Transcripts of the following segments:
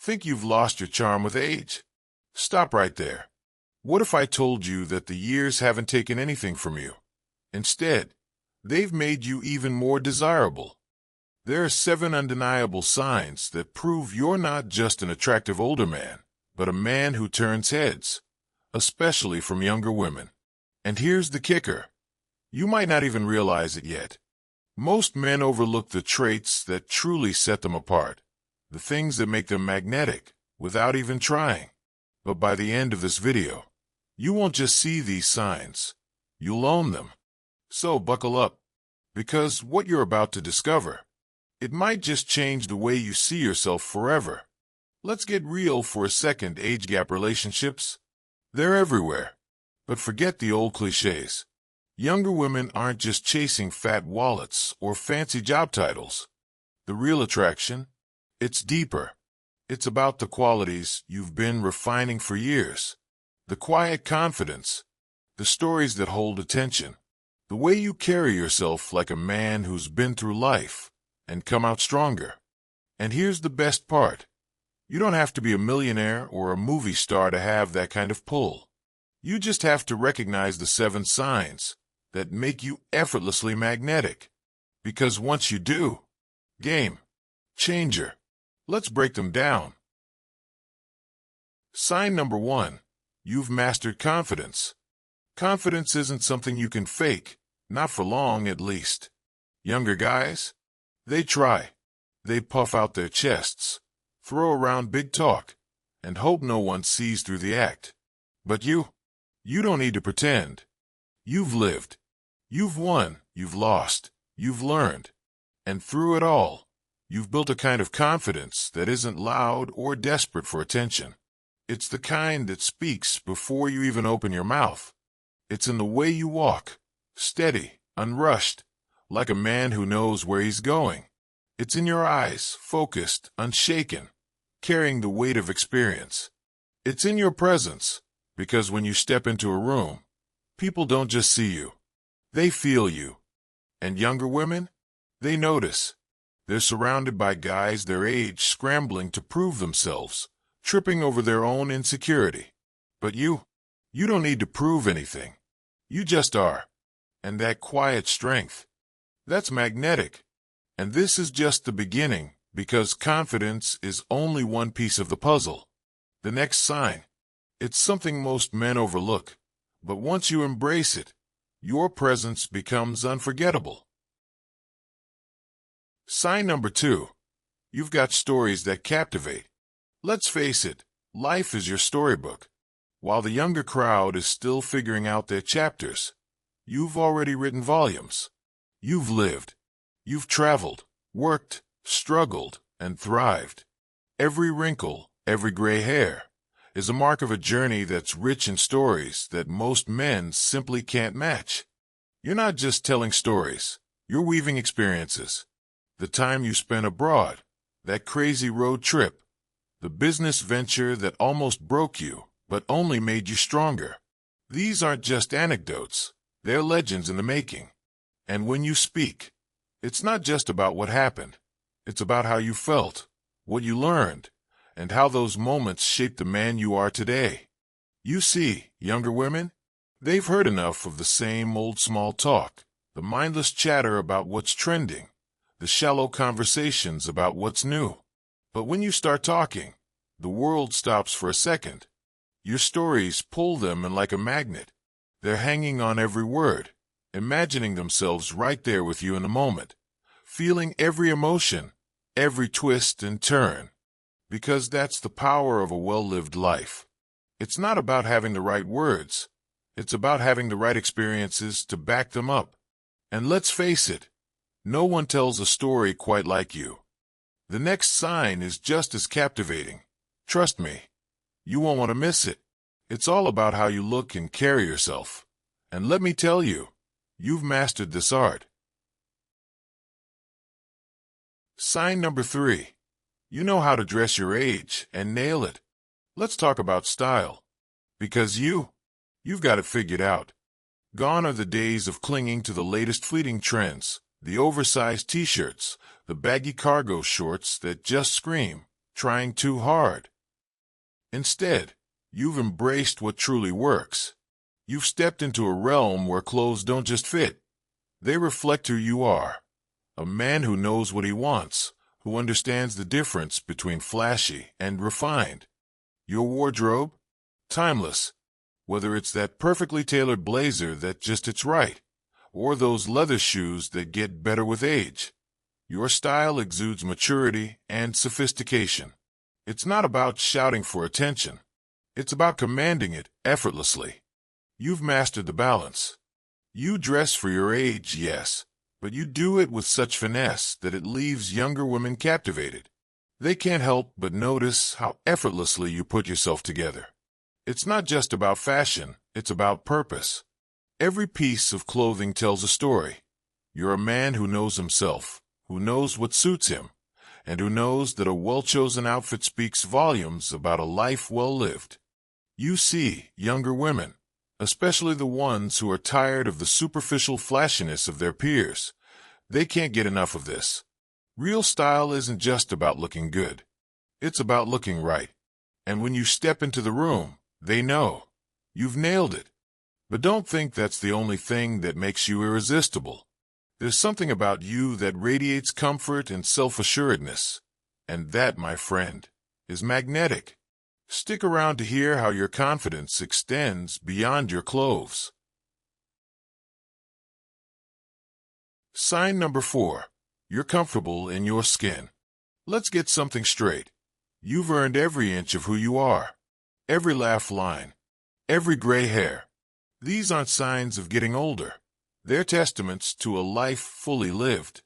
think you've lost your charm with age? Stop right there. What if I told you that the years haven't taken anything from you? Instead, they've made you even more desirable. There are 7 undeniable signs that prove you're not just an attractive older man, but a man who turns heads, especially from younger women. And here's the kicker. You might not even realize it yet. Most men overlook the traits that truly set them apart, the things that make them magnetic, without even trying. But by the end of this video, you won't just see these signs, you'll own them. So buckle up, because what you're about to discover, it might just change the way you see yourself forever. Let's get real for a second. Age gap relationships, they're everywhere. But forget the old cliches. Younger women aren't just chasing fat wallets or fancy job titles. The real attraction, it's deeper. It's about the qualities you've been refining for years. The quiet confidence, the stories that hold attention, the way you carry yourself like a man who's been through life and come out stronger. And here's the best part. You don't have to be a millionaire or a movie star to have that kind of pull. You just have to recognize the 7 signs that make you effortlessly magnetic. Because once you do, game changer. Let's break them down. Sign number 1. You've mastered confidence. Confidence isn't something you can fake, not for long at least. Younger guys, they try. They puff out their chests, throw around big talk, and hope no one sees through the act. But you don't need to pretend. You've lived. You've won. You've lost. You've learned. And through it all, you've built a kind of confidence that isn't loud or desperate for attention. It's the kind that speaks before you even open your mouth. It's in the way you walk, steady, unrushed, like a man who knows where he's going. It's in your eyes, focused, unshaken, carrying the weight of experience. It's in your presence, because when you step into a room, people don't just see you, they feel you. And younger women, they notice. They're surrounded by guys their age scrambling to prove themselves, tripping over their own insecurity. But you don't need to prove anything. You just are. And that quiet strength, that's magnetic. And this is just the beginning, because confidence is only one piece of the puzzle. The next sign, it's something most men overlook. But once you embrace it, your presence becomes unforgettable. Sign number 2. You've got stories that captivate. Let's face it, life is your storybook. While the younger crowd is still figuring out their chapters, you've already written volumes. You've lived. You've traveled, worked, struggled, and thrived. Every wrinkle, every gray hair, is a mark of a journey that's rich in stories that most men simply can't match. You're not just telling stories, you're weaving experiences. The time you spent abroad, that crazy road trip, the business venture that almost broke you, but only made you stronger. These aren't just anecdotes, they're legends in the making. And when you speak, it's not just about what happened, it's about how you felt, what you learned, and how those moments shaped the man you are today. You see, younger women, they've heard enough of the same old small talk, the mindless chatter about what's trending, the shallow conversations about what's new. But when you start talking, the world stops for a second. Your stories pull them in like a magnet. They're hanging on every word, imagining themselves right there with you in the moment, feeling every emotion, every twist and turn. Because that's the power of a well-lived life. It's not about having the right words. It's about having the right experiences to back them up. And let's face it, no one tells a story quite like you. The next sign is just as captivating. Trust me, you won't want to miss it. It's all about how you look and carry yourself. And let me tell you, you've mastered this art. Sign number 3. You know how to dress your age and nail it. Let's talk about style. Because you've got it figured out. Gone are the days of clinging to the latest fleeting trends, the oversized t-shirts, the baggy cargo shorts that just scream, trying too hard. Instead, you've embraced what truly works. You've stepped into a realm where clothes don't just fit. They reflect who you are. A man who knows what he wants, who understands the difference between flashy and refined. Your wardrobe? Timeless. Whether it's that perfectly tailored blazer that just fits right, or those leather shoes that get better with age. Your style exudes maturity and sophistication. It's not about shouting for attention. It's about commanding it effortlessly. You've mastered the balance. You dress for your age, yes, but you do it with such finesse that it leaves younger women captivated. They can't help but notice how effortlessly you put yourself together. It's not just about fashion, it's about purpose. Every piece of clothing tells a story. You're a man who knows himself, who knows what suits him, and who knows that a well-chosen outfit speaks volumes about a life well lived. You see, younger women, especially the ones who are tired of the superficial flashiness of their peers, they can't get enough of this. Real style isn't just about looking good. It's about looking right. And when you step into the room, they know. You've nailed it. But don't think that's the only thing that makes you irresistible. There's something about you that radiates comfort and self-assuredness. And that, my friend, is magnetic. Stick around to hear how your confidence extends beyond your clothes. Sign number 4. You're comfortable in your skin. Let's get something straight. You've earned every inch of who you are. Every laugh line. Every gray hair. These aren't signs of getting older. They're testaments to a life fully lived.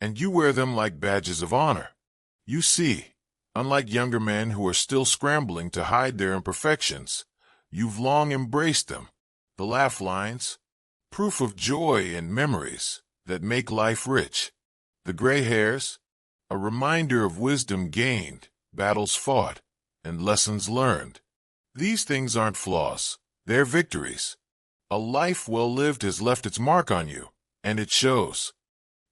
And you wear them like badges of honor. You see, unlike younger men who are still scrambling to hide their imperfections, you've long embraced them. The laugh lines, proof of joy and memories that make life rich. The gray hairs, a reminder of wisdom gained, battles fought, and lessons learned. These things aren't flaws, they're victories. A life well lived has left its mark on you, and it shows.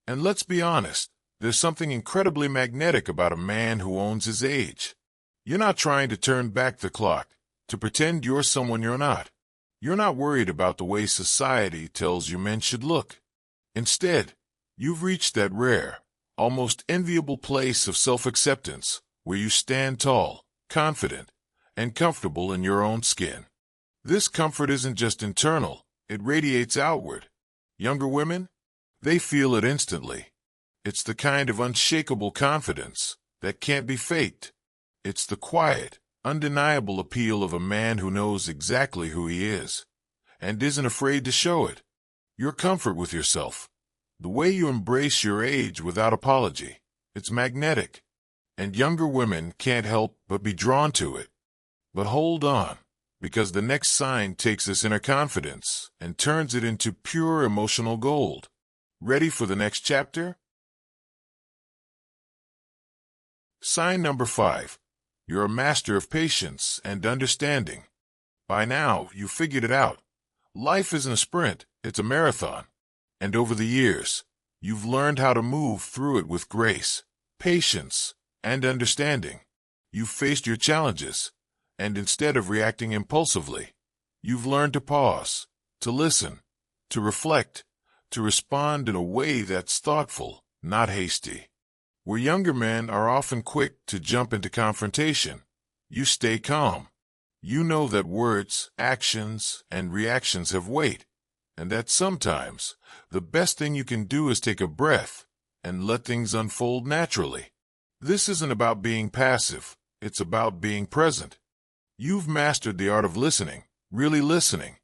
And let's be honest, there's something incredibly magnetic about a man who owns his age. You're not trying to turn back the clock, to pretend you're someone you're not. You're not worried about the way society tells you men should look. Instead, you've reached that rare, almost enviable place of self-acceptance where you stand tall, confident, and comfortable in your own skin. This comfort isn't just internal, it radiates outward. Younger women? They feel it instantly. It's the kind of unshakable confidence that can't be faked. It's the quiet, undeniable appeal of a man who knows exactly who he is, and isn't afraid to show it. Your comfort with yourself, the way you embrace your age without apology, it's magnetic, and younger women can't help but be drawn to it. But hold on, because the next sign takes this inner confidence and turns it into pure emotional gold. Ready for the next chapter? Sign number 5. You're a master of patience and understanding. By now, you've figured it out. Life isn't a sprint, it's a marathon. And over the years, you've learned how to move through it with grace, patience, and understanding. You've faced your challenges, and instead of reacting impulsively, you've learned to pause, to listen, to reflect, to respond in a way that's thoughtful, not hasty. Where younger men are often quick to jump into confrontation, you stay calm. You know that words, actions, and reactions have weight, and that sometimes the best thing you can do is take a breath and let things unfold naturally. This isn't about being passive, it's about being present. You've mastered the art of listening, really listening,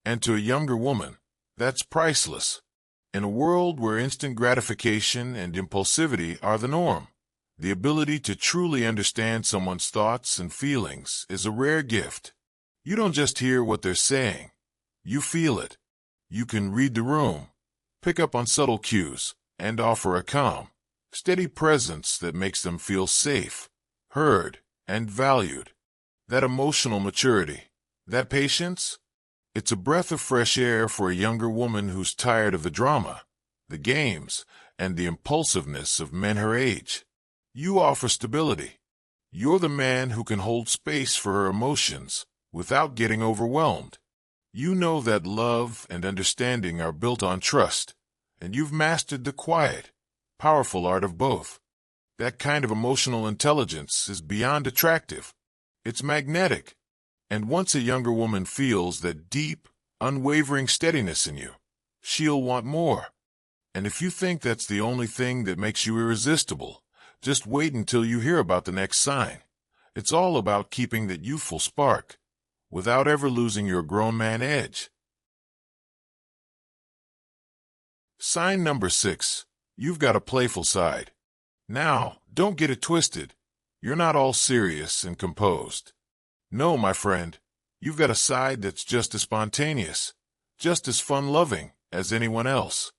and to a younger woman, that's priceless. In a world where instant gratification and impulsivity are the norm, the ability to truly understand someone's thoughts and feelings is a rare gift. You don't just hear what they're saying, you feel it. You can read the room, pick up on subtle cues, and offer a calm, steady presence that makes them feel safe, heard, and valued. That emotional maturity, that patience, it's a breath of fresh air for a younger woman who's tired of the drama, the games, and the impulsiveness of men her age. You offer stability. You're the man who can hold space for her emotions without getting overwhelmed. You know that love and understanding are built on trust, and you've mastered the quiet, powerful art of both. That kind of emotional intelligence is beyond attractive. It's magnetic. And once a younger woman feels that deep, unwavering steadiness in you, she'll want more. And if you think that's the only thing that makes you irresistible, just wait until you hear about the next sign. It's all about keeping that youthful spark without ever losing your grown man edge. Sign number 6. You've got a playful side. Now, don't get it twisted. You're not all serious and composed. No, my friend, you've got a side that's just as spontaneous, just as fun-loving as anyone else.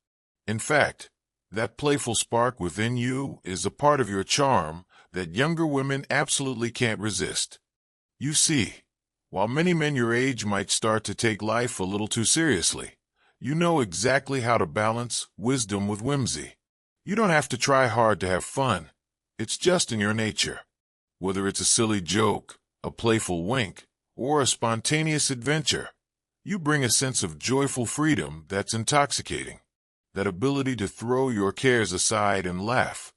In fact, that playful spark within you is a part of your charm that younger women absolutely can't resist. You see, while many men your age might start to take life a little too seriously, you know exactly how to balance wisdom with whimsy. You don't have to try hard to have fun. It's just in your nature. Whether it's a silly joke, a playful wink, or a spontaneous adventure, you bring a sense of joyful freedom that's intoxicating. That ability to throw your cares aside and laugh,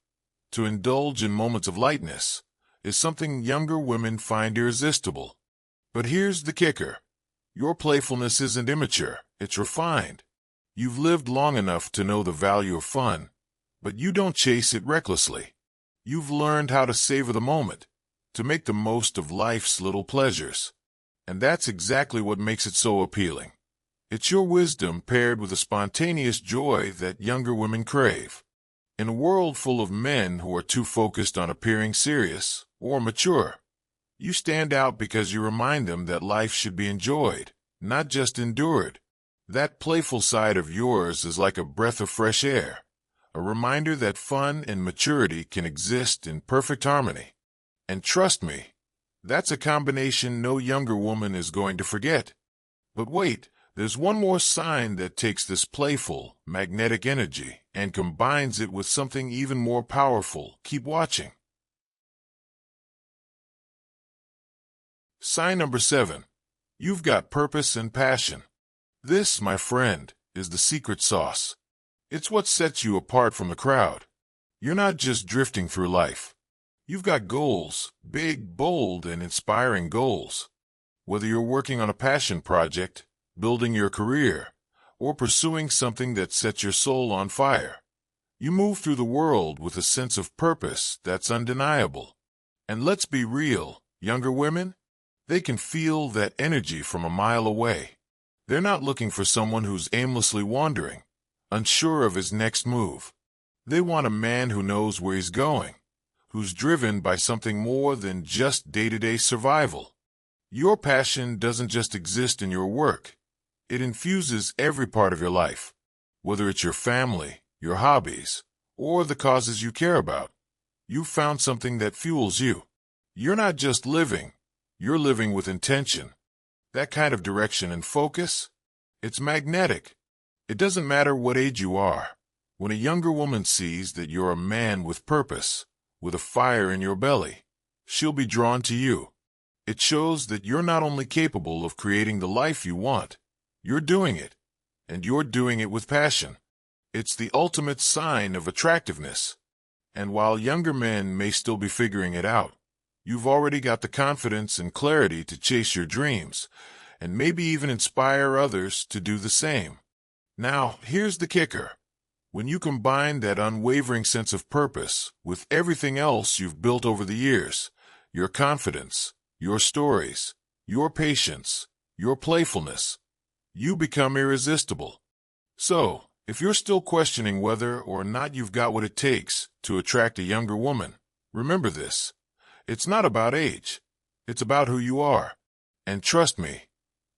to indulge in moments of lightness, is something younger women find irresistible. But here's the kicker. Your playfulness isn't immature, it's refined. You've lived long enough to know the value of fun, but you don't chase it recklessly. You've learned how to savor the moment, to make the most of life's little pleasures. And that's exactly what makes it so appealing. It's your wisdom paired with a spontaneous joy that younger women crave. In a world full of men who are too focused on appearing serious or mature, you stand out because you remind them that life should be enjoyed, not just endured. That playful side of yours is like a breath of fresh air, a reminder that fun and maturity can exist in perfect harmony. And trust me, that's a combination no younger woman is going to forget. But wait, there's one more sign that takes this playful, magnetic energy and combines it with something even more powerful. Keep watching. Sign number 7. You've got purpose and passion. This, my friend, is the secret sauce. It's what sets you apart from the crowd. You're not just drifting through life. You've got goals, big, bold, and inspiring goals. Whether you're working on a passion project, building your career, or pursuing something that sets your soul on fire, you move through the world with a sense of purpose that's undeniable. And let's be real, younger women, they can feel that energy from a mile away. They're not looking for someone who's aimlessly wandering, unsure of his next move. They want a man who knows where he's going, who's driven by something more than just day-to-day survival. Your passion doesn't just exist in your work. It infuses every part of your life, whether it's your family, your hobbies, or the causes you care about. You've found something that fuels you. You're not just living, you're living with intention. That kind of direction and focus, it's magnetic. It doesn't matter what age you are. When a younger woman sees that you're a man with purpose, with a fire in your belly, she'll be drawn to you. It shows that you're not only capable of creating the life you want, you're doing it, and you're doing it with passion. It's the ultimate sign of attractiveness. And while younger men may still be figuring it out, you've already got the confidence and clarity to chase your dreams, and maybe even inspire others to do the same. Now, here's the kicker. When you combine that unwavering sense of purpose with everything else you've built over the years, your confidence, your stories, your patience, your playfulness, you become irresistible. So, if you're still questioning whether or not you've got what it takes to attract a younger woman, remember this. It's not about age. It's about who you are. And trust me,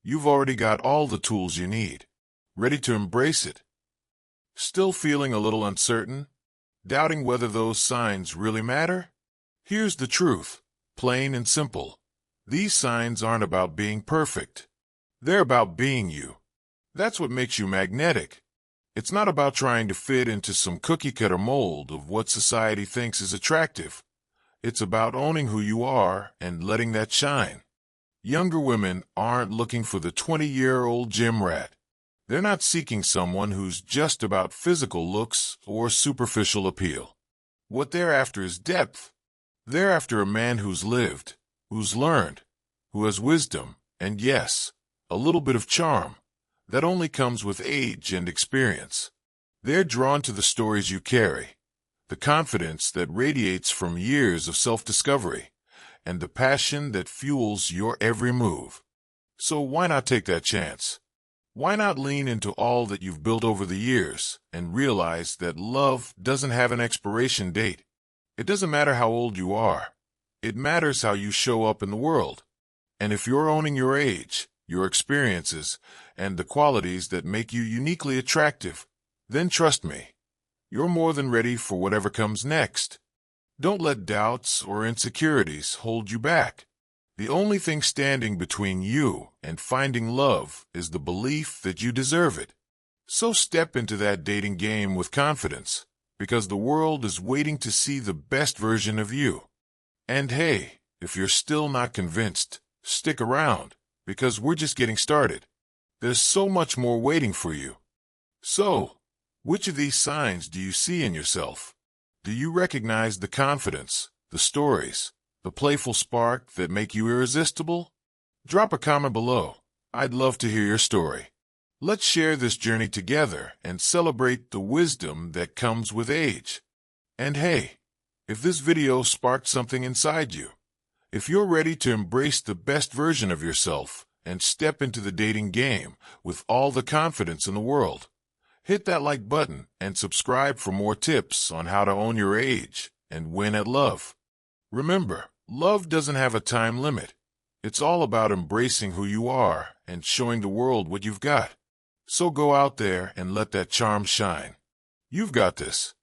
you've already got all the tools you need, ready to embrace it. Still feeling a little uncertain? Doubting whether those signs really matter? Here's the truth, plain and simple. These signs aren't about being perfect. They're about being you. That's what makes you magnetic. It's not about trying to fit into some cookie-cutter mold of what society thinks is attractive. It's about owning who you are and letting that shine. Younger women aren't looking for the 20-year-old gym rat. They're not seeking someone who's just about physical looks or superficial appeal. What they're after is depth. They're after a man who's lived, who's learned, who has wisdom, and yes, a little bit of charm that only comes with age and experience. They're drawn to the stories you carry, the confidence that radiates from years of self-discovery, and the passion that fuels your every move. So why not take that chance? Why not lean into all that you've built over the years and realize that love doesn't have an expiration date? It doesn't matter how old you are. It matters how you show up in the world. And if you're owning your age, your experiences, and the qualities that make you uniquely attractive, then trust me, you're more than ready for whatever comes next. Don't let doubts or insecurities hold you back. The only thing standing between you and finding love is the belief that you deserve it. So step into that dating game with confidence, because the world is waiting to see the best version of you. And hey, if you're still not convinced, stick around, because we're just getting started. There's so much more waiting for you. So, which of these signs do you see in yourself? Do you recognize the confidence, the stories, the playful spark that make you irresistible? Drop a comment below. I'd love to hear your story. Let's share this journey together and celebrate the wisdom that comes with age. And hey, if this video sparked something inside you, if you're ready to embrace the best version of yourself and step into the dating game with all the confidence in the world, hit that like button and subscribe for more tips on how to own your age and win at love. Remember, love doesn't have a time limit. It's all about embracing who you are and showing the world what you've got. So go out there and let that charm shine. You've got this.